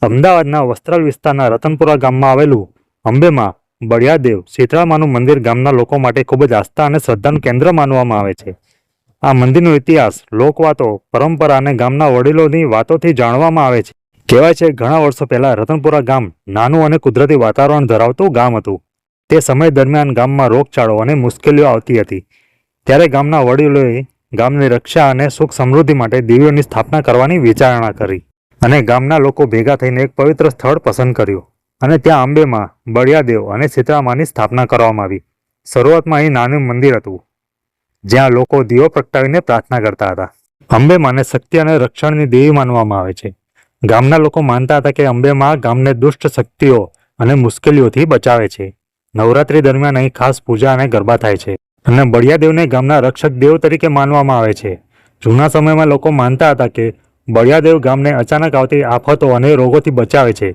અમદાવાદના વસ્ત્રાલ વિસ્તારના રતનપુરા ગામમાં આવેલું અંબેમાં બળિયાદેવ શીતળામાનું મંદિર ગામના લોકો માટે ખૂબ જ આસ્થા અને શ્રદ્ધાનું કેન્દ્ર માનવામાં આવે છે. આ મંદિરનો ઇતિહાસ, લોકવાતો, પરંપરા અને ગામના વડીલોની વાતોથી જાણવામાં આવે છે. કહેવાય છે ઘણા વર્ષો પહેલા રતનપુરા ગામ નાનું અને કુદરતી વાતાવરણ ધરાવતું ગામ હતું. તે સમય દરમિયાન ગામમાં રોગચાળો અને મુશ્કેલીઓ આવતી હતી. ત્યારે ગામના વડીલોએ ગામની રક્ષા અને સુખ સમૃદ્ધિ માટે દેવીઓની સ્થાપના કરવાની વિચારણા કરી અને ગામના લોકો ભેગા થઈને એક પવિત્ર સ્થળ પસંદ કર્યું અને ત્યાં અંબેમાં બળિયાદેવ અને શીતળામાની સ્થાપના કરવામાં આવી. શરૂઆતમાં અહીં નાનું મંદિર હતું જ્યાં લોકો દીવો પ્રગટાવીને પ્રાર્થના કરતા હતા. અંબેમાને શક્તિ અને રક્ષણની દેવી માનવામાં આવે છે. ગામના લોકો માનતા હતા કે અંબેમાં ગામને દુષ્ટ શક્તિઓ અને મુશ્કેલીઓથી બચાવે છે. નવરાત્રી દરમિયાન અહીં ખાસ પૂજા અને ગરબા થાય છે અને બળિયાદેવને ગામના રક્ષક દેવ તરીકે માનવામાં આવે છે. જૂના સમયમાં લોકો માનતા હતા કે બળિયાદેવ ગામને અચાનક આવતી આફતો અને રોગોથી બચાવે છે.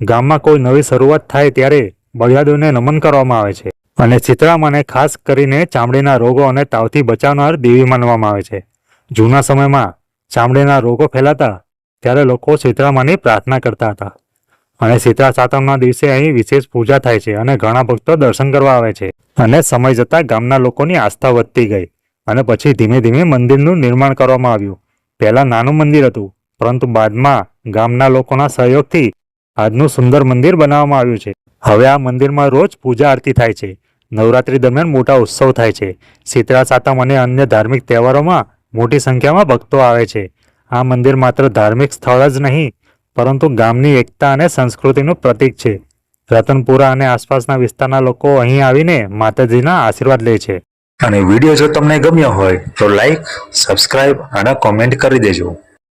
ગામમાં કોઈ નવી શરૂઆત થાય ત્યારે બળિયાદેવને નમન કરવામાં આવે છે અને શીતળામાને ખાસ કરીને ચામડીના રોગો અને તાવથી બચાવનાર દેવી માનવામાં આવે છે. જૂના સમયમાં ચામડીના રોગો ફેલાતા ત્યારે લોકો શીતળામાની પ્રાર્થના કરતા હતા અને શીતળા સાતમના દિવસે અહીં વિશેષ પૂજા થાય છે અને ઘણા ભક્તો દર્શન કરવા આવે છે. અને સમય જતાં ગામના લોકોની આસ્થા વધતી ગઈ અને પછી ધીમે ધીમે મંદિરનું નિર્માણ કરવામાં આવ્યું. પહેલાં નાનું મંદિર હતું, પરંતુ બાદમાં ગામના લોકોના સહયોગથી આજનું સુંદર મંદિર બનાવવામાં આવ્યું છે. હવે આ મંદિરમાં રોજ પૂજા આરતી થાય છે. નવરાત્રી દરમિયાન મોટા ઉત્સવ થાય છે. શીતળા સાતમ અને અન્ય ધાર્મિક તહેવારોમાં મોટી સંખ્યામાં ભક્તો આવે છે. આ મંદિર માત્ર ધાર્મિક સ્થળ જ નહીં, પરંતુ ગામની એકતા અને સંસ્કૃતિનું પ્રતીક છે. રતનપુરા અને આસપાસના વિસ્તારના લોકો અહીં આવીને માતાજીના આશીર્વાદ લે છે. અને વિડીયો જો તમને ગમ્યો હોય તો લાઈક, સબસ્ક્રાઇબ અને કોમેન્ટ કરી દેજો.